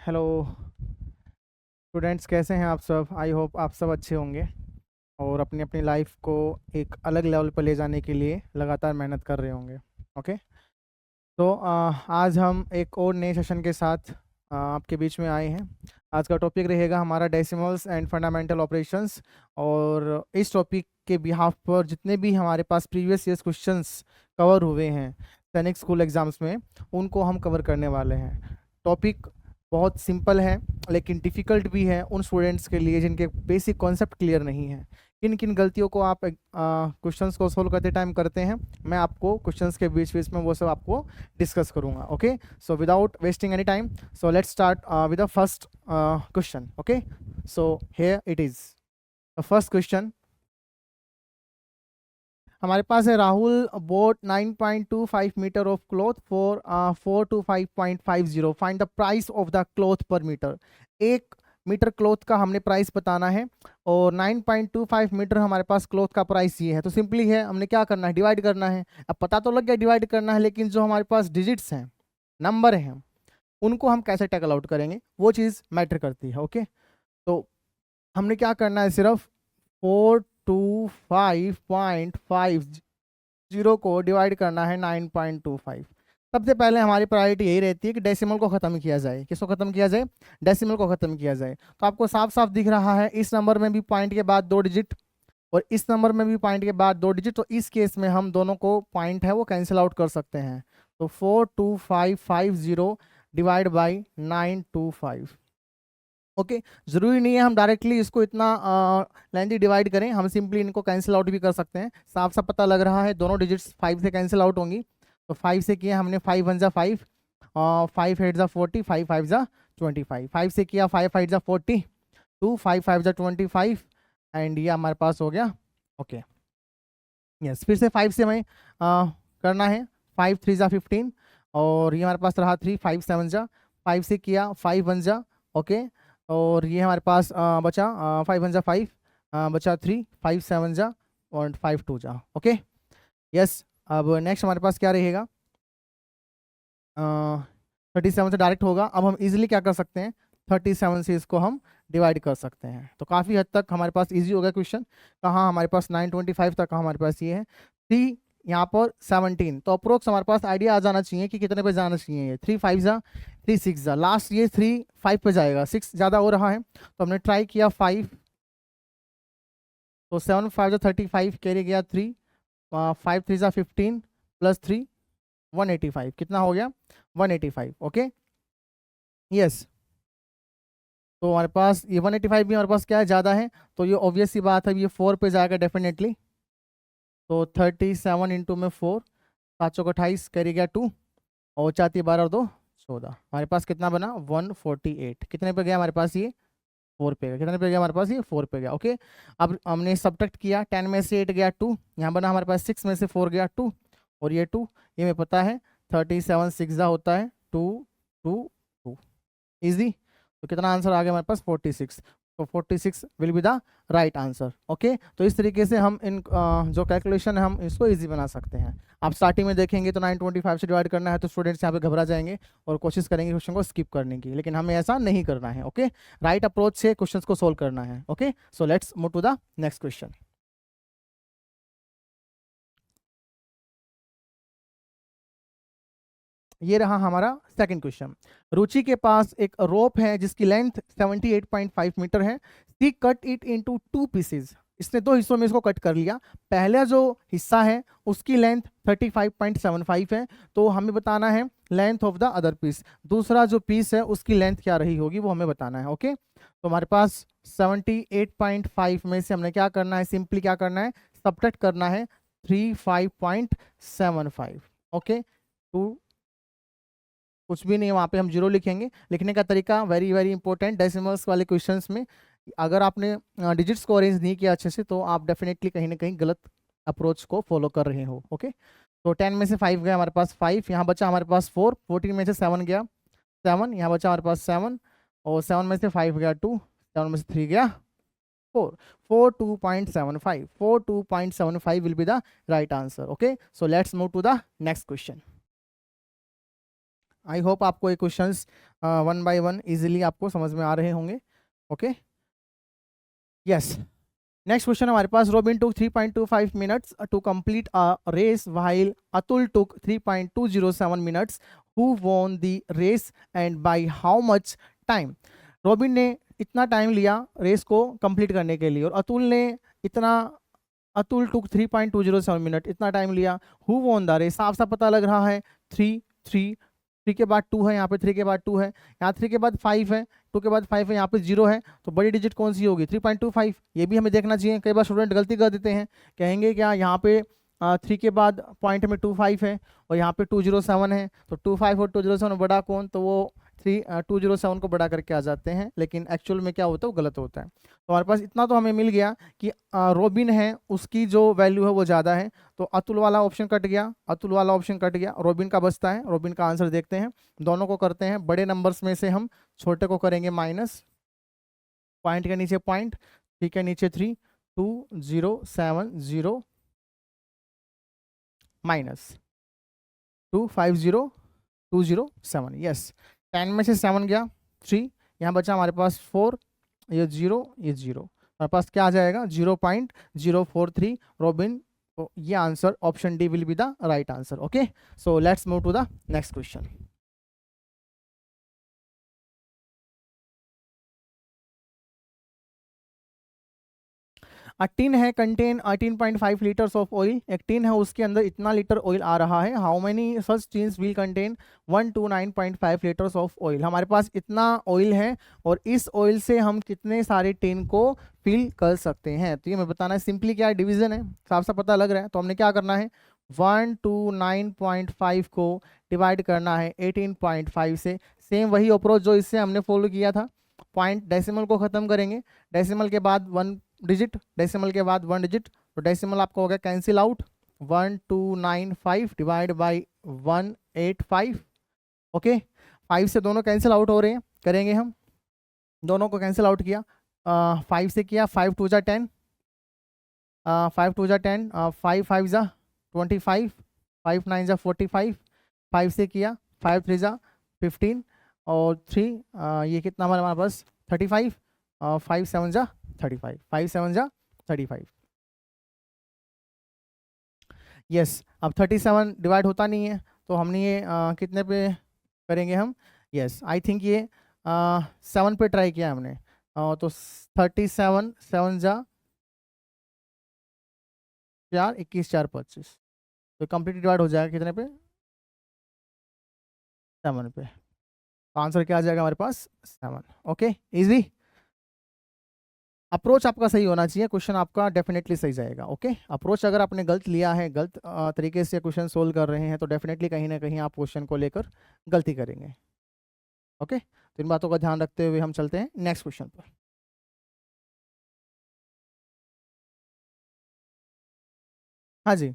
Hello students, कैसे हैं आप सब। आई होप आप सब अच्छे होंगे और अपनी अपनी लाइफ को एक अलग लेवल पर ले जाने के लिए लगातार मेहनत कर रहे होंगे। ओके। तो आज हम एक और नए सेशन के साथ आपके बीच में आए हैं। आज का टॉपिक रहेगा हमारा डेसिमल्स एंड फंडामेंटल ऑपरेशंस। और इस टॉपिक के बिहाफ पर जितने भी हमारे पास प्रीवियस ईयर्स क्वेश्चंस कवर हुए हैं सैनिक स्कूल एग्ज़ाम्स में, उनको हम कवर करने वाले हैं। टॉपिक बहुत सिंपल है लेकिन डिफ़िकल्ट भी है उन स्टूडेंट्स के लिए जिनके बेसिक कॉन्सेप्ट क्लियर नहीं है। किन किन गलतियों को आप क्वेश्चंस को सोल्व करते टाइम करते हैं, मैं आपको क्वेश्चंस के बीच बीच में वो सब आपको डिस्कस करूंगा। Okay, so without wasting any time, so let's start with the first question. Okay, so here it is the first question. हमारे पास है Rahul bought 9.25 metre of cloth for 4 to 5.50। Find the price of the cloth per metre. 1 metre cloth का हमने price बताना है और 9.25 metre हमारे पास cloth का प्राइस ये है। तो सिंपली है, हमने क्या करना है, डिवाइड करना है। अब पता तो लग गया डिवाइड करना है, लेकिन जो हमारे पास डिजिट्स हैं, नंबर हैं, उनको हम कैसे टैकल आउट करेंगे वो चीज़ मैटर करती है। ओके, तो हमने क्या करना है, सिर्फ 425.50 को डिवाइड करना है 9.25। सबसे पहले हमारी प्रायोरिटी यही रहती है कि डेसिमल को ख़त्म किया जाए। किसको ख़त्म किया जाए? डेसिमल को ख़त्म किया जाए। तो आपको साफ साफ दिख रहा है, इस नंबर में भी पॉइंट के बाद 2 डिजिट और इस नंबर में भी पॉइंट के बाद 2 डिजिट। तो इस केस में हम दोनों को पॉइंट है वो कैंसिल आउट कर सकते हैं। तो 42550 डिवाइड बाई 925। ओके, जरूरी नहीं है हम डायरेक्टली इसको इतना लेंथी डिवाइड करें, हम सिंपली इनको कैंसिल आउट भी कर सकते हैं। साफ साफ पता लग रहा है दोनों डिजिट्स 5 से कैंसिल आउट होंगी। तो 5 से किया हमने 5 1 जा 5, 5 8 जा 40, 5 5 जा 25। 5 से किया 5 8 जा 40, 2 5 5 जा 25 एंड ये हमारे पास हो गया। ओके, यस, फिर से 5 से हमें करना है। 5 3 जा 15 और ये हमारे पास रहा 3, 5 7 जा, 5 से किया 5 1 जा। ओके, और ये हमारे पास बचा 5 1 जा 5, बचा 3, 5 7 जा और 5 2 जा। Okay, yes. अब नेक्स्ट हमारे पास क्या रहेगा, 37 से डायरेक्ट होगा। अब हम इजीली क्या कर सकते हैं, 37 से इसको हम डिवाइड कर सकते हैं। तो काफ़ी हद तक हमारे पास इजी हो गया क्वेश्चन। कहाँ हमारे पास 925 तक का हमारे पास ये है। 3 यहाँ पर 17, तो अप्रोक्स हमारे पास आइडिया आ जाना चाहिए कि कितने पे जाना चाहिए। ये 3 5 जा 3 6 जा, लास्ट ये 3 5 पे जाएगा, 6 ज़्यादा हो रहा है। तो हमने ट्राई किया 5, तो 7 5 जा 35, कैरी गया 3, 5 3 जा 15 प्लस 3 185। कितना हो गया? 185। Okay, yes. तो हमारे पास ये 185 भी हमारे पास क्या है, ज़्यादा है। तो ये ऑब्वियस सी बात है, ये 4 पे जाएगा डेफिनेटली। तो 37 इंटू में 4, 7 चौक 28, कैरी गया 2 और 4 12 और 2 14। हमारे पास कितना बना? 148। कितने पे गया हमारे पास? ये 4 पे गया। कितने पे गया हमारे पास? ये 4 पे गया। ओके, अब हमने सब्ट्रैक्ट किया, 10 में से 8 गया 2, यहाँ बना हमारे पास 6 में से 4 गया 2 और ये 2, ये हमें पता है 37 6 होता है 2 2 2। ईजी। तो कितना आंसर आ गया हमारे पास? 46। तो 46 will be the right answer. Okay, तो इस तरीके से हम इन जो कैलकुलेशन है हम इसको इजी बना सकते हैं। आप स्टार्टिंग में देखेंगे तो 925 से डिवाइड करना है, तो स्टूडेंट्स यहाँ पे घबरा जाएंगे और कोशिश करेंगे क्वेश्चन को स्किप करने की, लेकिन हमें ऐसा नहीं करना है। ओके, राइट अप्रोच से क्वेश्चंस को सोल्व करना है। Okay, so let's move to the next question. ये रहा हमारा सेकंड क्वेश्चन। रुचि के पास एक रोप है जिसकी लेंथ 78.5 मीटर है। सी कट इट इनटू 2 पीसेज। इसने 2 हिस्सों में इसको कट कर लिया। पहला जो हिस्सा है उसकी लेंथ 35.75 है, तो हमें बताना है length of the other piece. दूसरा जो पीस है उसकी लेंथ क्या रही होगी वो हमें बताना है। ओके, तो हमारे पास 78.5 में से हमने क्या करना है, सिंपली क्या करना है, सब्ट्रैक्ट करना है 35.75। ओके, 2 कुछ भी नहीं है, वहाँ पे हम जीरो लिखेंगे। लिखने का तरीका वेरी वेरी इंपॉर्टेंट, डेसिमल्स वाले क्वेश्चंस में अगर आपने डिजिट्स को अरेंज नहीं किया अच्छे से तो आप डेफिनेटली कहीं ना कहीं गलत अप्रोच को फॉलो कर रहे हो। ओके, तो 10 में से 5 गया हमारे पास 5, यहाँ बचा हमारे पास 4, 14 में से 7 गया 7, यहाँ बचा हमारे पास 7 और 7 में से 5 गया 2, 7 में से 3 गया 4, 42.75, 42.75 will be the right answer. Okay, so let's move to the next question. I hope आपको ये questions one by one easily आपको समझ में आ रहे होंगे। Okay, yes. नेक्स्ट क्वेश्चन हमारे पास, Robin took 3.25 minutes to complete a race while Atul took 3.207 minutes, who won the race and by how much time. Robin ने इतना टाइम लिया रेस को कंप्लीट करने के लिए और अतुल ने इतना, अतुल टुक 3.207 मिनट, इतना टाइम लिया। हु वॉन द रेस, साफ साफ पता लग रहा है 3 3 3 के बाद 2 है, यहाँ पे 3 के बाद 2 है, यहाँ 3 के बाद 5 है, 2 के बाद 5 है, यहाँ पे 0 है, तो बड़ी डिजिट कौन सी होगी? 3.25। ये भी हमें देखना चाहिए। कई बार स्टूडेंट गलती कर देते हैं, कहेंगे क्या यहाँ पे 3 के बाद पॉइंट में 25 है और यहाँ पे 207 है, तो 25 और 207 बड़ा कौन? तो वो 207 को बड़ा करके आ जाते हैं, लेकिन एक्चुअल में क्या होता है, वो गलत होता है। तो हमारे पास इतना तो हमें मिल गया कि रोबिन है उसकी जो वैल्यू है वो ज़्यादा है, तो अतुल वाला ऑप्शन कट गया, अतुल वाला ऑप्शन कट गया, रोबिन का बचता है। रोबिन का आंसर देखते हैं, दोनों को करते हैं, बड़े नंबर्स में से हम छोटे को करेंगे माइनस, पॉइंट के नीचे पॉइंट, 3 के नीचे 3, 2070 माइनस 250207। यस, 10 में से 7 गया 3, यहाँ बचा हमारे पास 4, ये 0, ये 0, हमारे पास क्या आ जाएगा? 0.043 रोबिन। तो ये answer option D will be the right answer. Okay, so let's move to the next question. A tin है कंटेन 18.5 लीटर्स ऑफ ऑयल, एक टिन है उसके अंदर इतना लीटर ऑयल आ रहा है। How many such tins will contain 129.5 litres of oil. हमारे पास इतना ऑयल है और इस ऑयल से हम कितने सारे टिन को फिल कर सकते हैं। तो ये मैं बताना है, सिंपली क्या है, डिवीजन है, साफ साफ पता लग रहा है। तो हमने क्या करना है, 129.5 को डिवाइड करना है 18.5 से। सेम वही अप्रोच जो इससे हमने फॉलो किया था, पॉइंट डेसिमल को ख़त्म करेंगे, डेसिमल के बाद 1 डिजिट, डेसिमल के बाद 1 डिजिट, तो डेसिमल आपको हो गया cancel out, 1295 divide by 185। Okay, 5 से दोनों कैंसिल आउट हो रहे हैं, करेंगे हम, दोनों को कैंसिल आउट किया, 5 से किया, 5 2 जा 10, 5 2 जा 10, 5 5 जा 25, 5 9 जा 45, 5 से किया, 5 3 जा 15 और 3 ये कितना हमारे पास 35, 5 7 जा 35, 5 7 जा 35। यस, अब 37 डिवाइड होता नहीं है, तो हमने ये कितने पे करेंगे हम? यस, आई थिंक ये 7 पे ट्राई किया हमने, तो 37 7 जा 4 21 4 25, तो कंप्लीट डिवाइड हो जाएगा कितने पे? 7 पे। तो आंसर क्या आ जाएगा हमारे पास? 7। Okay, easy. अप्रोच आपका सही होना चाहिए, क्वेश्चन आपका डेफिनेटली सही जाएगा। ओके, अप्रोच अगर आपने गलत लिया है, गलत तरीके से क्वेश्चन सोल्व कर रहे हैं, तो डेफिनेटली कहीं ना कहीं आप क्वेश्चन को लेकर गलती करेंगे। ओके, तो इन बातों का ध्यान रखते हुए हम चलते हैं नेक्स्ट क्वेश्चन पर। हाँ जी,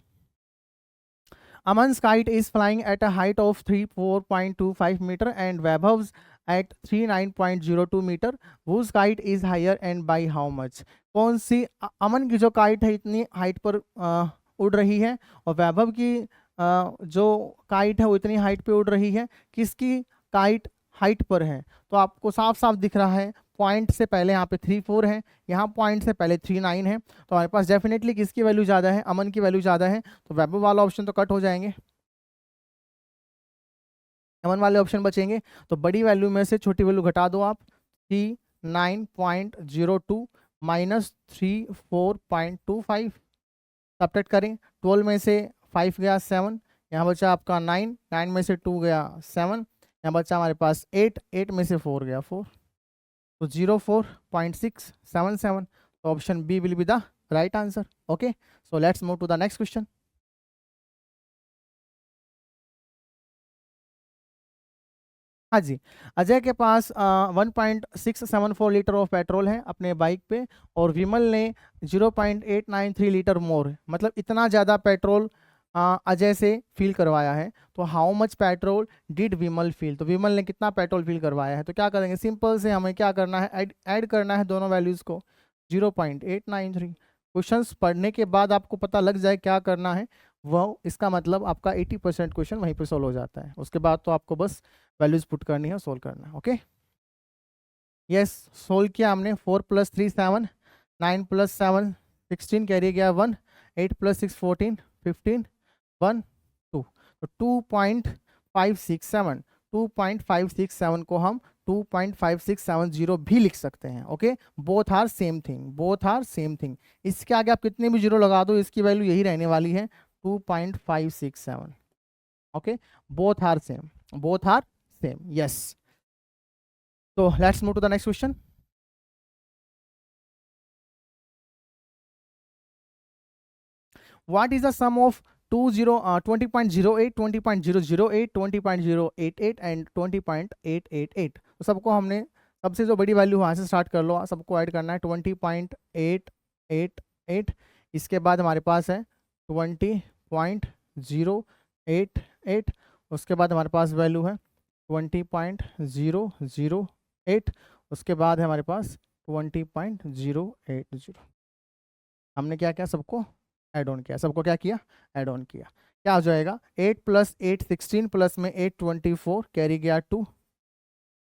Aman's kite is flying at a height of 34.25 meter and Vaibhav's at 39.02 meter. Whose kite is higher and by how much? कौन सी अमन की जो काइट है इतनी हाइट पर उड़ रही है और वैभव की जो काइट है वो इतनी हाइट पे उड़ रही है, किसकी काइट हाइट पर है? तो आपको साफ साफ दिख रहा है, पॉइंट से पहले यहाँ पे 3 4 है, यहाँ पॉइंट से पहले 3 9 है, तो हमारे पास डेफिनेटली किसकी वैल्यू ज़्यादा है? अमन की वैल्यू ज़्यादा है, तो वैभव वाला ऑप्शन तो कट हो जाएंगे, अमन वाले ऑप्शन बचेंगे। तो बड़ी वैल्यू में से छोटी वैल्यू घटा दो आप, 39.02 माइनस 34.25, सब्ट्रैक्ट करें, 12 में से 5 गया 7, यहाँ बचा आपका 9, 9 में से 2 गया 7, यहाँ बचा हमारे पास 8, 8 में से 4 गया 4, तो 04.677। तो option B will be the right answer. Okay, so let's move to the next question. हाँ जी, अजय के पास 1.674 लीटर ऑफ पेट्रोल है अपने बाइक पे और विमल ने 0.893 लीटर मोर, मतलब इतना ज़्यादा पेट्रोल अजय से फील करवाया है। तो how much petrol did Vimal feel? तो विमल ने कितना पेट्रोल फील करवाया है? तो क्या करेंगे, सिंपल से हमें क्या करना है, ऐड करना है दोनों वैल्यूज़ को, 0.893। क्वेश्चंस पढ़ने के बाद आपको पता लग जाए क्या करना है, वो इसका मतलब आपका 80% क्वेश्चन वहीं पे सॉल्व हो जाता है। उसके बाद तो आपको बस वैल्यूज पुट करनी है, सोल्व करना है। ओके, यस, सोल्व किया हमने। 4 + 3 7, 9 + 7 16, कैरी गया 1, 8 + 6 14 15 1 2, तो 2.567, 2.567 को हम 2.5670 भी लिख सकते हैं। Okay, both are same thing, both are same thing. इसके आगे आप कितने भी जीरो लगा दो, इसकी वैल्यू यही रहने वाली है, 2.567। Okay, both are same, both are same, yes. तो let's move to the next question. What is the sum of 20.08, 20.008, 20.088 and 20.888? तो सबको हमने, सबसे जो बड़ी वैल्यू वहाँ से स्टार्ट कर लो, सबको ऐड करना है। 20.888, इसके बाद हमारे पास है 20.088, उसके बाद हमारे पास वैल्यू है 20.008, उसके बाद है हमारे पास 20.080। हमने क्या किया, सबको ऐड ऑन किया, सबको क्या किया, ऐड ऑन किया। क्या हो जाएगा, 8 + 8 16, प्लस में 8 24, कैरी गया 2,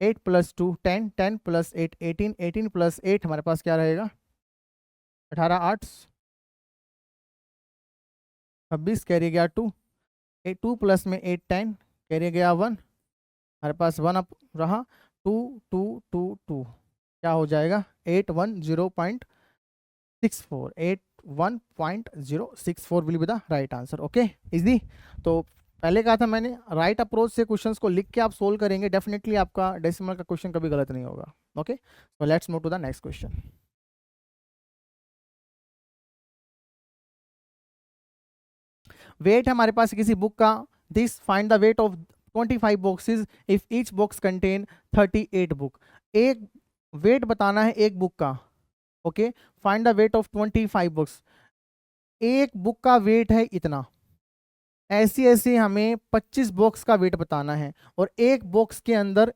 8 + 2 10, 10 + 8 18, 18 + 8 हमारे पास क्या रहेगा, 18 8 26, कैरी गया 2, 2 + में 8 10, कैरी गया 1, हमारे पास 1 अप रहा, 2 2 2 2, क्या हो जाएगा, 810.64, 81.064 will be the right answer. Okay, easy. तो पहले कहा था मैंने, राइट अप्रोच से क्वेश्चंस को लिख के आप सोल्व करेंगे, डेफिनेटली आपका डेसिमल का क्वेश्चन कभी गलत नहीं होगा। Okay, so let's move to the next question. Weight है हमारे पास किसी बुक का, this find the weight of 25 boxes if each box contain 38 book. एक वेट बताना है एक बुक का। Okay, find the weight of 25 books. एक बुक का वेट है इतना, ऐसी ऐसी हमें 25 बॉक्स का वेट बताना है, और एक बॉक्स के अंदर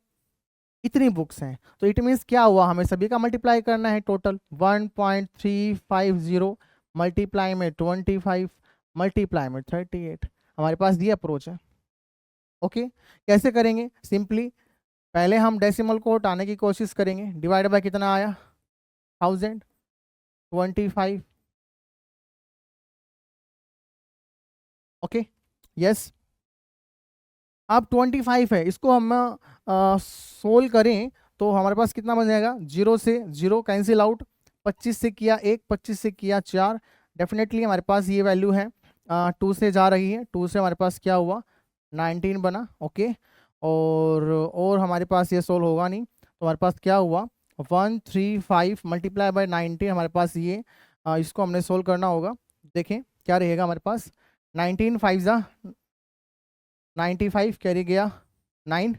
इतनी बुक्स हैं, तो इट मीन्स क्या हुआ, हमें सभी का मल्टीप्लाई करना है। टोटल 1.350 मल्टीप्लाई में 25 मल्टीप्लाई में 38, हमारे पास ये अप्रोच है। ओके, कैसे करेंगे, सिंपली पहले हम डेसिमल को हटाने की कोशिश करेंगे। डिवाइड बाय कितना आया, 1000, 25। Okay, yes. अब 25 है, इसको हम सोल्व करें तो हमारे पास कितना बन जाएगा, 0 से 0 कैंसिल आउट, 25 से किया 1, 25 से किया 4, डेफिनेटली हमारे पास ये वैल्यू है 2 से जा रही है, 2 से हमारे पास क्या हुआ, 19 बना। ओके, और हमारे पास ये सोल्व होगा नहीं, तो हमारे पास क्या हुआ, 135 मल्टीप्लाई बाय 19, हमारे पास ये इसको हमने सोल्व करना होगा। देखें क्या रहेगा हमारे पास, 19 5 जा 95, कैरी गया 9,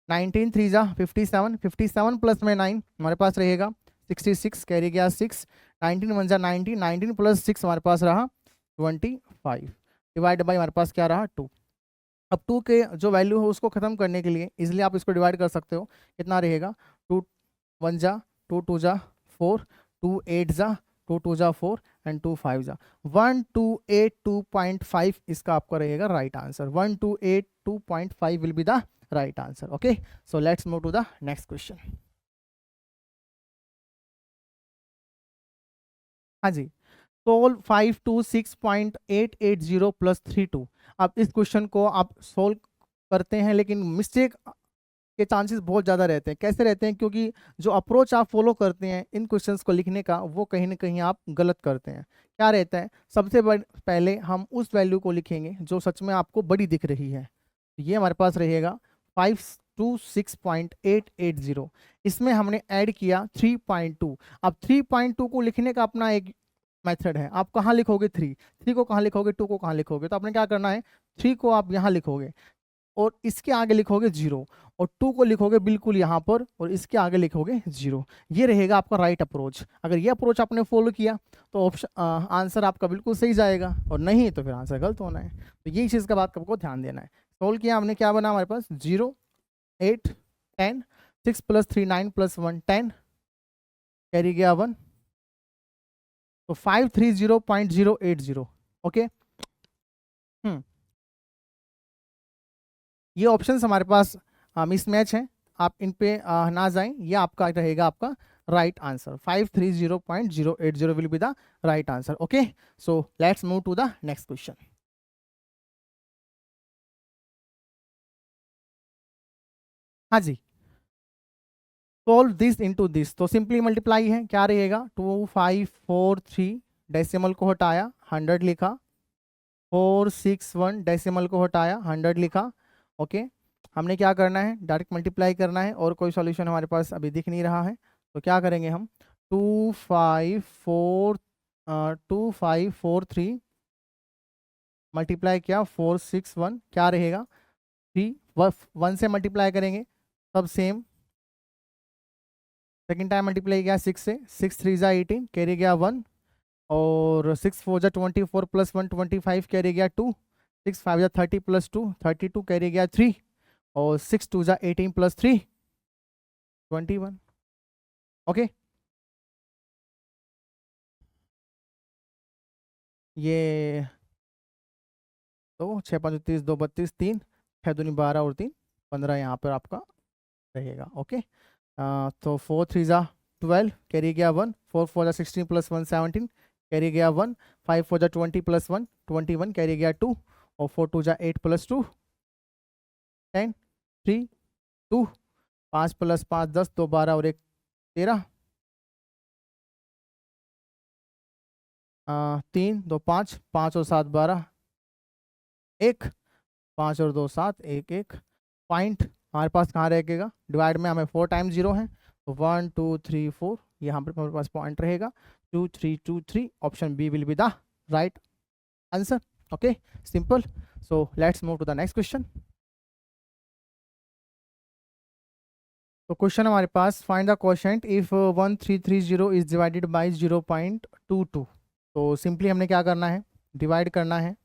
19 3 जा 57, 57 प्लस में 9 हमारे पास रहेगा 66, कैरी गया 6, 19 1 जा 90, 19 + 6 हमारे पास रहा 25, डिवाइड बाई हमारे पास क्या रहा 2। अब 2 के जो वैल्यू है उसको ख़त्म करने के लिए इजिली आप इसको डिवाइड कर सकते हो, कितना रहेगा, 2 1 जा 2 2 जा 4, 2 8 जा 2 2 जा 4 एंड 2 5 जा 1282.5 इसका आपका रहेगा right answer. 1282.5 will be the right answer. Okay, so let's move to the next question. हाँ जी, सोल्व 526.880 + 32। अब इस क्वेश्चन को आप सोल्व करते हैं, लेकिन मिस्टेक के चांसेस बहुत ज़्यादा रहते हैं। कैसे रहते हैं, क्योंकि जो अप्रोच आप फॉलो करते हैं इन क्वेश्चंस को लिखने का, वो कहीं ना कहीं आप गलत करते हैं। क्या रहता है, सबसे पहले हम उस वैल्यू को लिखेंगे जो सच में आपको बड़ी दिख रही है। ये हमारे पास रहेगा 526.880, इसमें हमने ऐड किया 3.2। अब 3.2 को लिखने का अपना एक मेथड है। आप कहाँ लिखोगे, 3 को कहाँ लिखोगे, 2 को कहाँ लिखोगे, तो आपने क्या करना है, 3 को आप यहाँ लिखोगे और इसके आगे लिखोगे 0, और 2 को लिखोगे बिल्कुल यहाँ पर और इसके आगे लिखोगे 0। ये रहेगा आपका राइट अप्रोच। अगर ये अप्रोच आपने फॉलो किया तो ऑप्शन आंसर आपका बिल्कुल सही जाएगा, और नहीं तो फिर आंसर गलत होना है। तो यही चीज़ का बात आपको ध्यान देना है। सोल्व किया हमने, क्या बना हमारे पास, 0 8 10, 6 + 3 9 + 1 10, कैरी गया 1, तो 530.080। ओके, ये ऑप्शंस हमारे पास मिसमैच हैं, आप इन पे ना जाएं, ये आपका रहेगा आपका right answer. 530.080 will be the right answer. Okay, so let's move to the next question. हाँ जी, सोल्व दिस इनटू दिस, तो सिंपली मल्टीप्लाई है, क्या रहेगा 2543, डेसिमल को हटाया 100 लिखा, 461 डेसिमल को हटाया 100 लिखा। ओके, हमने क्या करना है, डायरेक्ट मल्टीप्लाई करना है और कोई सॉल्यूशन हमारे पास अभी दिख नहीं रहा है, तो क्या करेंगे हम 2543 मल्टीप्लाई किया 461, क्या रहेगा 3, 1 से मल्टीप्लाई करेंगे सब सेम, सेकेंड टाइम मल्टीप्लाई किया 6 से, 6 3 जा 18, कैरी गया 1, और 6 4 जा 24 प्लस 1 25, कैरी गया 2, 6 5 जा 30 प्लस 2 32, कैरी गया 3, और 6 2 जा 18 प्लस 3 21। ओके, ये तो 6 5 30 2 32 3 6 दूनी 12 और 3 15 यहाँ पर आपका रहेगा। ओके, तो 4 3 जा 12, कैरी गया 1, 4 4 जा 16 प्लस 1 17, कैरी गया 1, 5 4 जा 20 प्लस 1 21, कैरी गया 2, और 4 2 जा 8 प्लस 2 10 3 2, 5 प्लस 5 10, 2 12 और 1 13, 3 2 5, 5 और 7 12, 1 5 और 2 7 1 1, पॉइंट हमारे पास कहाँ रहेगा, डिवाइड में हमें 4 टाइम 0 है, तो 1 2 3 4 यहाँ पर हमारे पास पॉइंट रहेगा 2 3 2 3, option B will be the right answer. Okay, simple. So let's move to the next question. तो क्वेश्चन हमारे पास, find the quotient if 1330 is divided by 0.22। तो सिंपली हमने क्या करना है, डिवाइड करना है,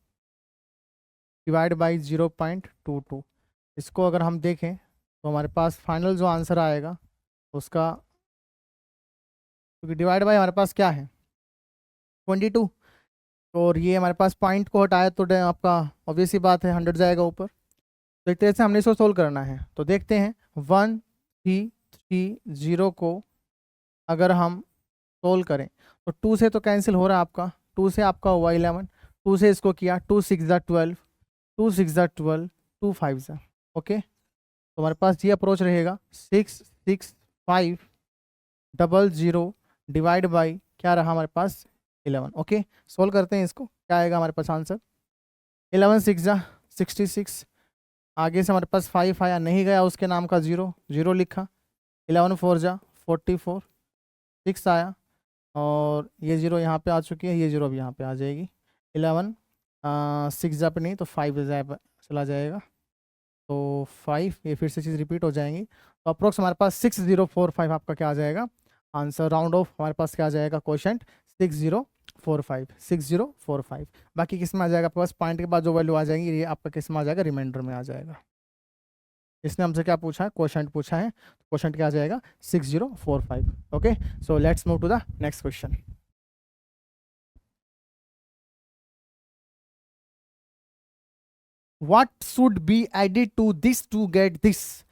डिवाइड बाई 0.22। इसको अगर हम देखें तो हमारे पास फाइनल जो आंसर आएगा उसका, क्योंकि डिवाइड बाई हमारे पास क्या है 22, और ये हमारे पास पॉइंट को हटाया तो आपका ऑब्वियस ही बात है 100 जाएगा ऊपर। तो एक तरह से हमने इसको सोल्व करना है, तो देखते हैं 1330 को अगर हम सोल्व करें तो 2 से तो कैंसिल हो रहा है आपका, 2 से आपका हुआ 11, 2 से इसको किया 2 6 जा 12, 2 6 जा 12, 2 5 जा। ओके, तो हमारे पास ये अप्रोच रहेगा 6 6 5 00 डिवाइड बाई क्या रहा हमारे पास 11। ओके, सोल्व करते हैं इसको, क्या आएगा हमारे पास आंसर 11 6 जा 66, आगे से हमारे पास 5 आया, नहीं गया उसके नाम का 0 0 लिखा, 11 4 जा 44, 6 आया, और ये 0 यहाँ पे आ चुकी है, ये 0 भी यहाँ पे आ जाएगी, 11 6 जा पे नहीं तो 5 जा पे चला जाएगा, तो 5, ये फिर से चीज़ रिपीट हो जाएंगी, तो अप्रोक्स हमारे पास 6045 आपका क्या आ जाएगा आंसर, राउंड ऑफ हमारे पास क्या आ जाएगा क्वोशंट 6045 6045। बाकी किस में आ जाएगा आपके पास, पॉइंट के बाद जो वैल्यू आ जाएंगी ये आपका किस में आ जाएगा, रिमाइंडर में आ जाएगा। इसने हमसे क्या पूछा है, क्वोशंट पूछा है, क्वोशंट क्या आ जाएगा 6045। Okay, so let's move to the next question. What should be added to this to get this.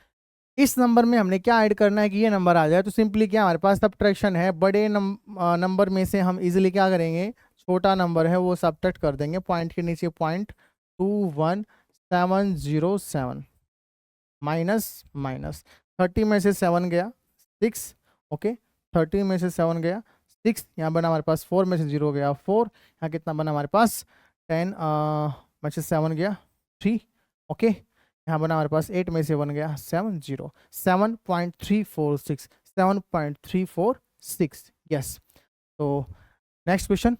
इस नंबर में हमने क्या ऐड करना है कि ये नंबर आ जाए, तो सिंपली क्या हमारे पास सब्ट्रैक्शन है, बड़े नंबर में से हम इजीली क्या करेंगे, छोटा नंबर है वो सब्ट्रैक्ट कर देंगे, पॉइंट के नीचे 0.21707 माइनस माइनस 30 में से 7 गया 6। ओके, 30 में से 7 गया 6, यहाँ बना हमारे पास 4 में से 0 गया 4, यहाँ कितना बना हमारे पास 10 में से 7 गया 3। ओके, यहाँ बना हमारे पास 8 में से 1 गया 7 0, 7.346 7.346। यस, तो नेक्स्ट क्वेश्चन,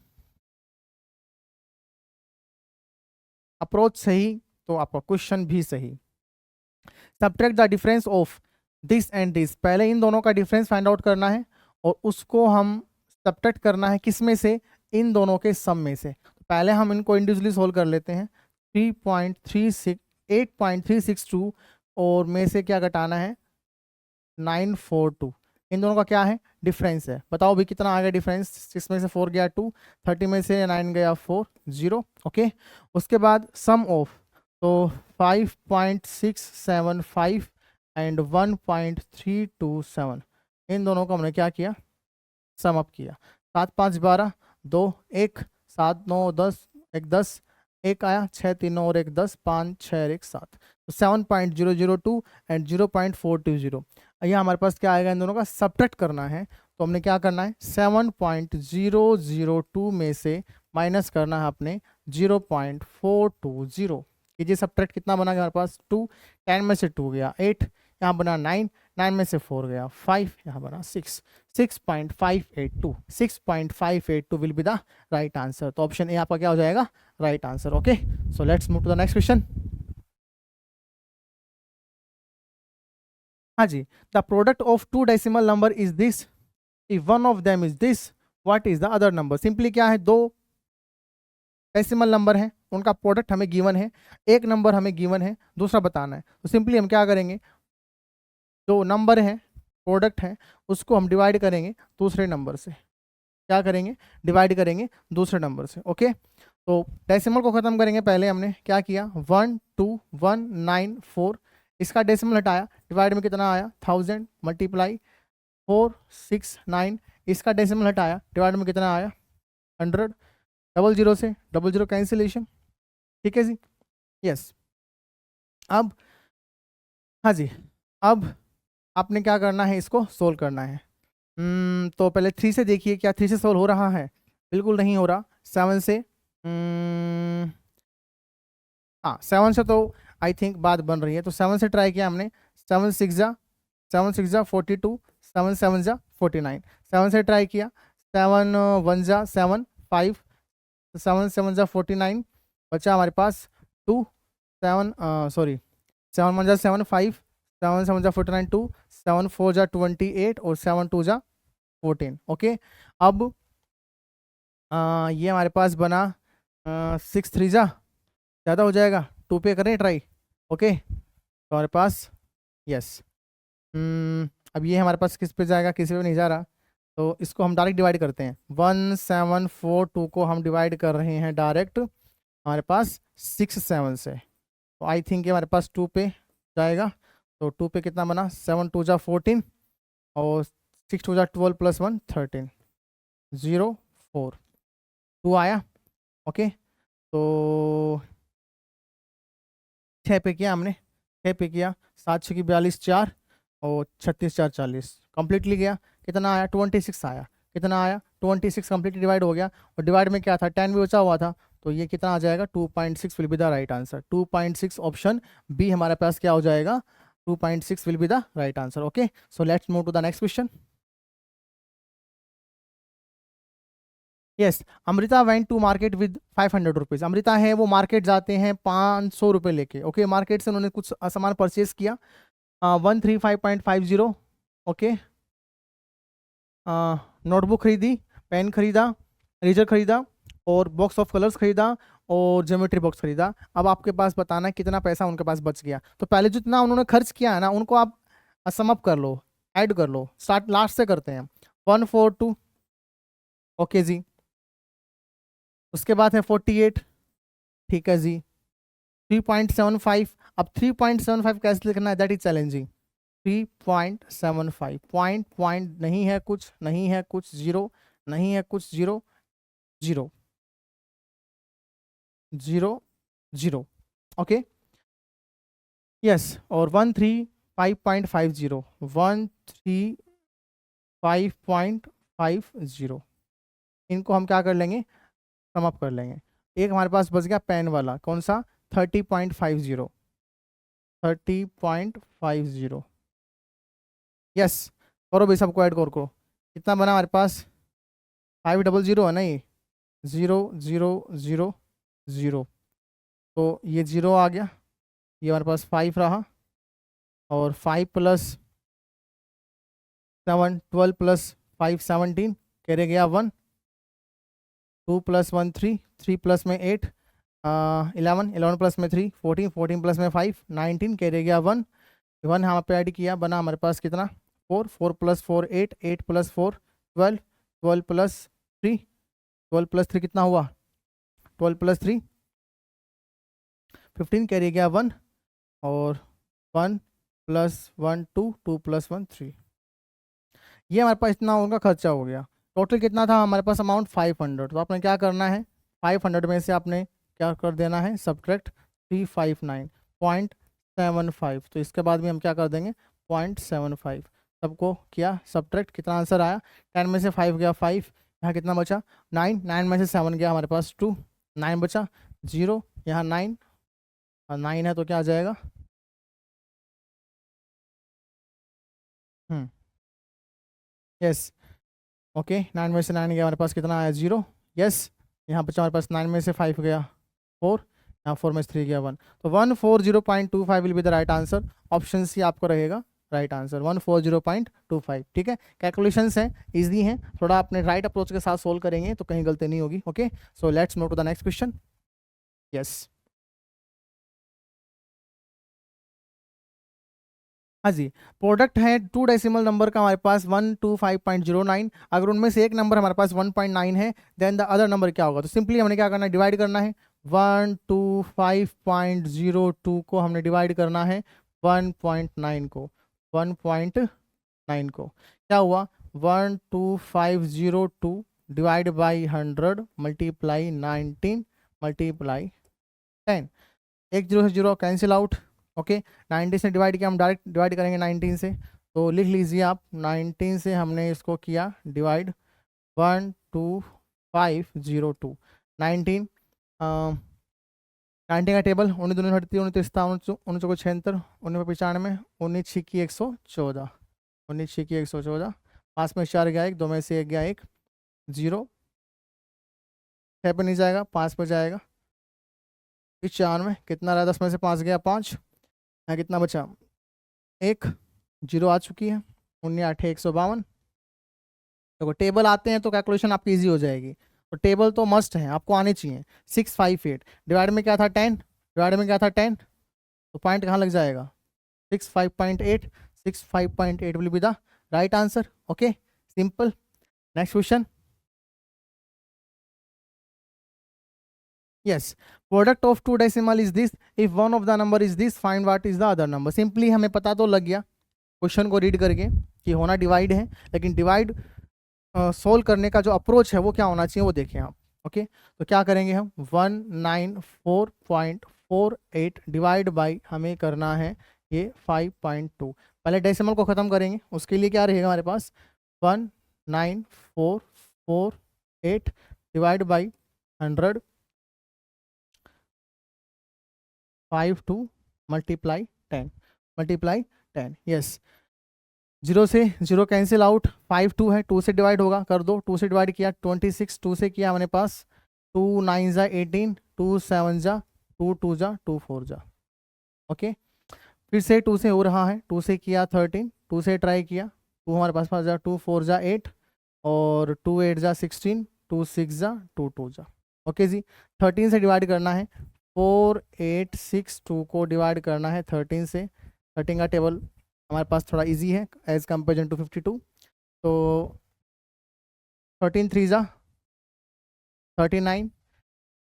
अप्रोच सही तो आपका क्वेश्चन भी सही। Subtract the difference of this and this, पहले इन दोनों का डिफरेंस फाइंड आउट करना है और उसको हम सब्ट्रैक्ट करना है किस में से, इन दोनों के सम में से। तो पहले हम इनको इंडिविजुअली सोल्व कर लेते हैं, 8.362 और में से क्या घटाना है 942, इन दोनों का क्या है डिफरेंस है, बताओ भी कितना आ गया डिफरेंस, 6 में से 4 गया 2, 30 में से 9 गया 4 0। ओके, उसके बाद सम ऑफ, तो 5.675 एंड 1.327, इन दोनों को हमने क्या किया, सम अप किया। 7 5 12, 2 1, 7 9 10, 1 10, 1 आया, 6 3 और 1 10, 5 6 और 1 7, तो 7.002 एंड 0.420। यहाँ हमारे पास क्या आएगा, इन दोनों का सब्ट्रैक्ट करना है। तो हमने क्या करना है, 7.002 में से माइनस करना है अपने 0.420। कीजिए सब्ट्रैक्ट, कितना बना गया हमारे पास, 2, 10 में से 2 गया 8, यहाँ बना 9, 9 में से 4 गया 5, यहाँ बना 6, 6.582, 6.582 will be the right answer. तो ऑप्शन ए आपका क्या हो जाएगा, right answer. Okay, so let's move to the next question. हाँ जी, the product of two decimal number is this, if one of them is this, what is the other number. Simply क्या है, दो decimal number है, उनका product हमें given है, एक नंबर हमें गिवन है, दूसरा बताना है। तो सिंपली हम क्या करेंगे, जो नंबर है प्रोडक्ट है उसको हम डिवाइड करेंगे दूसरे नंबर से, क्या करेंगे, डिवाइड करेंगे दूसरे नंबर से। ओके, तो डेसिमल को खत्म करेंगे। पहले हमने क्या किया, 1 2 1 9 4, इसका डेसिमल हटाया, डिवाइड में कितना आया 1000, मल्टीप्लाई 4 6 9, इसका डेसिमल हटाया, डिवाइड में कितना आया 100, डबल जीरो से डबल जीरो कैंसिलेशन। ठीक है जी, यस। अब हाँ जी, अब आपने क्या करना है, इसको सोल्व करना है। तो पहले 3 से देखिए, क्या 3 से सोल्व हो रहा है, बिल्कुल नहीं हो रहा। 7 से हाँ 7 से तो आई थिंक बात बन रही है, तो 7 से ट्राई किया हमने, 7 6 जा 42, 7 7 जा 49, 7 से ट्राई किया, 7 1 जा 7 5, 7 7 जा 49, बचा हमारे पास 2, 7 सॉरी 7 1 जा 7 5, 7 7 जा 49 2, 7 4 जा 28 और 7 2 जा 14। ओके, अब ये हमारे पास बना 6 3 जा, ज़्यादा हो जाएगा, 2 पे करें ट्राई। ओके, तो हमारे पास यस, अब ये हमारे पास किस पे जाएगा, किसी पे नहीं जा रहा, तो इसको हम डायरेक्ट डिवाइड करते हैं। 1742 को हम डिवाइड कर रहे हैं डायरेक्ट हमारे पास 6 7 से, तो आई थिंक हमारे पास 2 पे जाएगा। तो 2 पे कितना बना, 7 2 जा 14 और 6 2 जा 12 प्लस 1 13, 0 4, 2 आया। ओके, तो 6 पे किया हमने, 6 पे किया, 7 6 की 42 4 और 36 4 40, कंप्लीटली गया, कितना आया 26 आया, कितना आया 26, कंप्लीटली डिवाइड हो गया। और डिवाइड में क्या था, 10 भी बचा हुआ था, तो ये कितना आ जाएगा 2.6 will be the right answer. 2.6 option B हमारे पास क्या हो जाएगा, 2.6 will be the right answer. Okay, so let's move to the next question. Yes, Amrita went to market with 500 rupees. Amrita है वो मार्केट जाते हैं 500 रुपये लेके। ओके, मार्केट से उन्होंने कुछ सामान परचेज किया, 135.50। ओके, नोटबुक खरीदी, पेन खरीदा, इरेजर खरीदा और बॉक्स ऑफ कलर्स खरीदा और ज्योमेट्री बॉक्स खरीदा। अब आपके पास बताना है कितना पैसा उनके पास बच गया। तो पहले जितना उन्होंने खर्च किया है ना, उनको आप सम अप कर लो, ऐड कर लो। स्टार्ट लास्ट से करते हैं, 142। ओके जी, उसके बाद है 48। ठीक है जी, 3.75। अब 3.75 कैसे लिखना है, that is challenging. 3.75, point point नहीं है कुछ, नहीं है कुछ, जीरो नहीं है कुछ, जीरो 0 0 0। ओके, यस, और 135.50, 135.50, इनको हम क्या कर लेंगे, सम अप कर लेंगे। एक हमारे पास बच गया पेन वाला, कौन सा, 30.50, 30.50। यस, करो भाई, सबको ऐड करो। कितना बना हमारे पास, 500 है ना, ये 0 0 0 0, तो ये 0 आ गया, ये हमारे पास 5 रहा, और 5 प्लस 7 12 प्लस 5 17, कैरे गया 1, 2 प्लस 1 3, 3 प्लस में 8, 11, 11 प्लस में 3 14, 14 प्लस में 5 19, कैरे गया 1, 1 यहाँ पे ऐड किया, बना हमारे पास कितना 4, 4 प्लस 4 8, 8 प्लस 4 12, 12 प्लस 3, 12 प्लस 3 कितना हुआ, 12 प्लस 3 15, कैरी गया 1 और 1 +1 2 2 + 1 3। ये हमारे पास इतना उनका खर्चा हो गया। टोटल कितना था हमारे पास अमाउंट 500। तो आपने क्या करना है, 500 में से आपने क्या कर देना है, सब्ट्रैक्ट 359.75। तो इसके बाद भी हम क्या कर देंगे 0.75। सबको किया सब्ट्रैक्ट, कितना आंसर आया, 10 में से 5 गया 5, यहाँ कितना बचा 9, 9 में से 7 गया हमारे पास 2, 9 बचा 0, यहाँ 9 और 9 है तो क्या आ जाएगा, यस ओके। 9 में से 9 गया हमारे पास कितना आया 0, यस। यहाँ बचा हमारे पास 9 में से 5 गया 4, यहाँ 4 में से 3 गया 1। तो 140.25 will be the right answer. Option C आपको रहेगा राइट आंसर 140.25। ठीक है, कैलकुलेशंस हैं, इजी हैं, थोड़ा अपने राइट अप्रोच के साथ सोल्व करेंगे तो कहीं गलती नहीं होगी। Okay, so let's move to the next question. Yes, हाँ जी, प्रोडक्ट है 2 डेसिमल नंबर का हमारे पास 125.09। अगर उनमें से एक नंबर हमारे पास 1.9 है, देन द अदर नंबर क्या होगा। तो सिंपली हमने क्या करना है, डिवाइड करना है। 125.02 को हमने डिवाइड करना है 1.9 को, 1.9 को क्या हुआ 12502 डिवाइड बाई 100 मल्टीप्लाई 19 मल्टीप्लाई 10। एक जीरो से जीरो कैंसिल आउट। ओके, 19 से डिवाइड किया, हम डायरेक्ट डिवाइड करेंगे 19 से, तो लिख लीजिए आप 19 से हमने इसको किया डिवाइड 12502। 19 19 का टेबल 19 दूनी 38 29 19 को 76 19 95 19 छिक्की 114 19 छिक्की 114। 5 में 4 गया 1, 2 में से 1 गया 1, 0 6 पे नहीं जाएगा, 5 पे जाएगा 95। कितना रहा, 10 में से 5 गया 5, यहाँ कितना बचा 1, 0 आ चुकी है 19 8 152। देखो टेबल आते हैं तो कैलकुलेशन आपकी इजी हो जाएगी, तो टेबल तो मस्ट है, आपको आने चाहिए। 658 डिवाइड में क्या था 10, डिवाइड में क्या था 10, तो पॉइंट कहाँ लग जाएगा 65.8। 65.8 will be the right answer. Okay, simple. Next question. Yes, product of 2 decimal is this, if one of the number is this find what is the other number. Simply हमें पता तो लग गया क्वेश्चन को read करके कि होना divide है, लेकिन डिवाइड सोल्व करने का जो अप्रोच है वो क्या होना चाहिए वो देखें आप। ओके, तो क्या करेंगे हम 194.48 डिवाइड बाई हमें करना है ये 5.2। पहले डेसिमल को ख़त्म करेंगे, उसके लिए क्या रहेगा हमारे पास 19448 divide by 100 52 multiply 10 multiply 10। Yes, 0 से 0 कैंसिल आउट, 5 2 है, 2 से डिवाइड होगा, कर दो। 2 से डिवाइड किया 26, 2 से किया हमारे पास 2 9 जा 18, 2 7 जा 2 2 जा 2 4 जा। ओके, फिर से 2 से हो रहा है, 2 से किया 13, 2 से ट्राई किया 2 हमारे पास जा 2 4 जा 8 और 2 8 जा 16, 2 6 जा 2 2 जा। ओके जी, 13 से डिवाइड करना है, 4 8 6 2 को डिवाइड करना है 13 से। 13 का टेबल हमारे पास थोड़ा इजी है एज कंपेरिजन टू 52। तो 13 3 जा 39,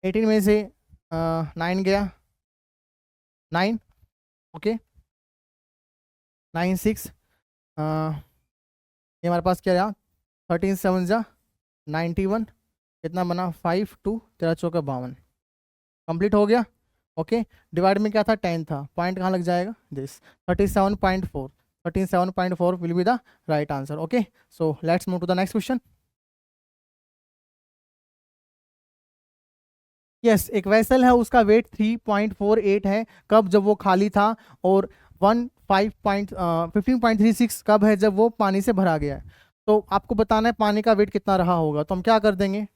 18 में से 9 गया 9। ओके, 9 6 ये हमारे पास क्या रहा 13 7 जा 91, कितना बना 5 2 13 चौका 52, कंप्लीट हो गया। ओके, डिवाइड में क्या था 10 था, पॉइंट कहाँ लग जाएगा this 37.4। 37.4 will be the right answer. Okay, so let's move to the next question. Yes, एक वेसल है, उसका वेट 3.48 है, कब, जब वो खाली था, और 15.36 कब है, जब वो पानी से भरा गया है। तो आपको बताना है पानी का वेट कितना रहा होगा। तो हम क्या कर देंगे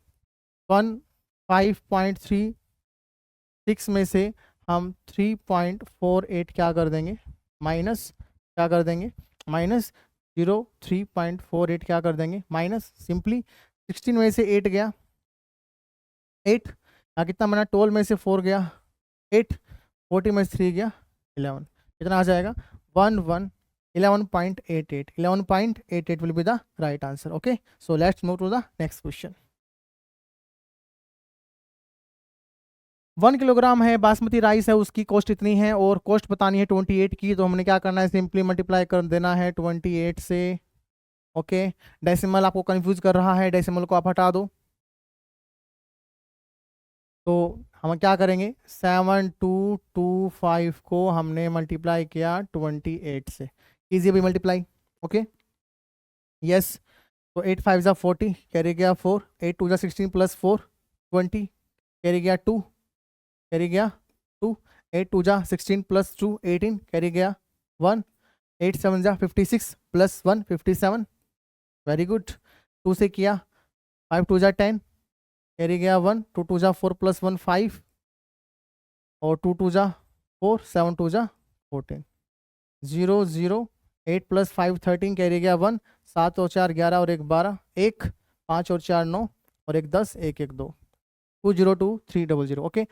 15.36 में से हम 3.48 क्या कर देंगे माइनस, क्या कर देंगे माइनस 3.48 क्या कर देंगे माइनस, सिंपली 16 में से 8 गया 8, कितना बना 12 में से 4 गया 8, 40 में से 3 गया 11, कितना आ जाएगा 11.88। 11.88 will be the right answer. Okay, so let's move to the next question. 1 kilogram है बासमती राइस है, उसकी कॉस्ट इतनी है और कॉस्ट बतानी है 28 की, तो हमने क्या करना है, सिंपली मल्टीप्लाई कर देना है 28 से। ओके, डेसिमल आपको कंफ्यूज कर रहा है, डेसिमल को आप हटा दो। तो हम क्या करेंगे, 7225 को हमने मल्टीप्लाई किया 28 से, कीजिए भाई मल्टीप्लाई। ओके, यस, तो 8 5 जा 40, कैरी गया 4, 8 2 जा 16 प्लस 4 20, कैरी गया 2, कैरी गया 2, 8 2 जा 16 प्लस 2 18, कैरी गया 1, 8 7 जा 56 प्लस 1 57, वेरी गुड। 2 से किया, 5 2 जा 10, कैरी गया 1, 2 2 जा 4 प्लस 1 5, और 2 2 जा 4, 7 2 जा 14, 0 0, 8 प्लस 5 13, कैरी गया 1, 7 और 4 11 और 1 12, 1 5 और 4 9 और 1 10, 1 1 2, 202300। ओके,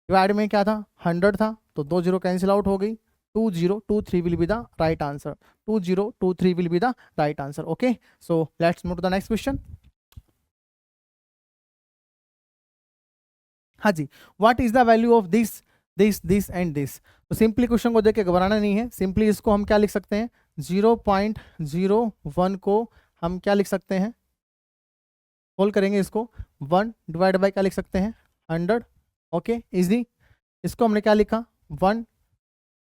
डिवाइड में क्या था, 100 था, तो 2 0 कैंसिल आउट हो गई, 2023 will be the right answer, 2023 will be the right answer. Okay, so let's move to the next question. हाँ जी, what is the value of this this and this. तो सिंपली क्वेश्चन को देख के घबराना नहीं है, सिंपली इसको हम क्या लिख सकते हैं, 0.01 को हम क्या लिख सकते हैं, सोल्व करेंगे इसको, 1 डिवाइड बाई क्या लिख सकते हैं, 100। ओके, इजी, इसको हमने क्या लिखा, 1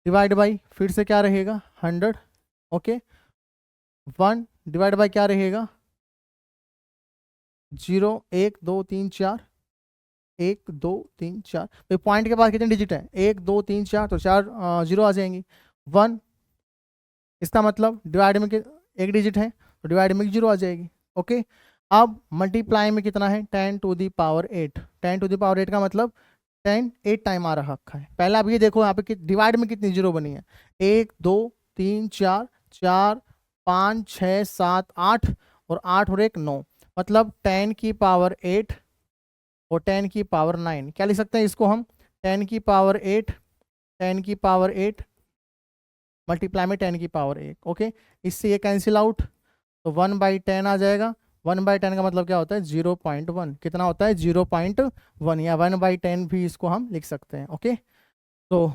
डिवाइड बाई फिर से क्या रहेगा, 100। ओके, 1 डिवाइड बाई क्या रहेगा, 0 1 2 3 4, 1 2 3 4, तो पॉइंट के बाद कितने डिजिट है, 1 2 3 4, तो 4 0 आ जाएंगी। 1, इसका मतलब डिवाइड में एक डिजिट है, तो डिवाइड में 0 आ जाएगी। ओके, अब मल्टीप्लाई में कितना है, 10 to the power 8, 10 to the power 8 का मतलब 10 8 टाइम आ रहा है। पहले आप ये देखो यहाँ पे डिवाइड में कितनी जीरो बनी है, 1 2 3 4 4 5 6 7 8 और 8 और 1 9, मतलब 10 की पावर 8 और 10 की पावर 9, क्या लिख सकते हैं इसको हम, 10 की पावर 8, 10 की पावर 8 मल्टीप्लाई में 10 की पावर 1। ओके, इससे ये कैंसिल आउट, तो 1/10 आ जाएगा। 1/10 का मतलब क्या होता है, 0.1, कितना होता है, 0.1, या 1/10 भी इसको हम लिख सकते हैं। ओके, तो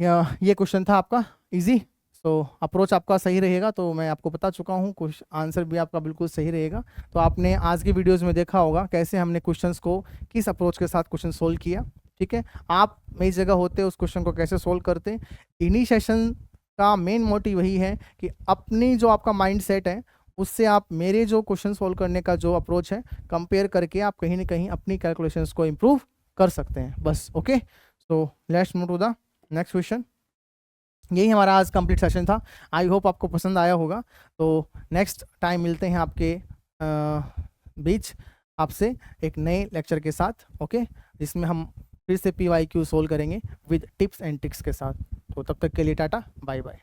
ये क्वेश्चन था आपका इजी। सो अप्रोच आपका सही रहेगा, तो मैं आपको बता चुका हूँ, कुछ आंसर भी आपका बिल्कुल सही रहेगा। तो आपने आज की वीडियोस में देखा होगा कैसे हमने क्वेश्चंस को किस अप्रोच के साथ क्वेश्चन सोल्व किया। ठीक है, आप मेरी जगह होते उस क्वेश्चन को कैसे सोल्व करते। इन्हीं सेशन का मेन मोटिव वही है कि अपनी जो आपका माइंड सेट है उससे आप मेरे जो क्वेश्चन सोल्व करने का जो अप्रोच है कंपेयर करके आप कहीं ना कहीं अपनी कैलकुलेशंस को इम्प्रूव कर सकते हैं बस। Okay, so let's move to the next question. यही हमारा आज कंप्लीट सेशन था, आई होप आपको पसंद आया होगा। तो नेक्स्ट टाइम मिलते हैं आपके बीच आपसे एक नए लेक्चर के साथ। ओके, जिसमें हम फिर से PYQ सोल्व करेंगे विद टिप्स एंड ट्रिक्स के साथ। तो तब तक के लिए टाटा, बाय बाय।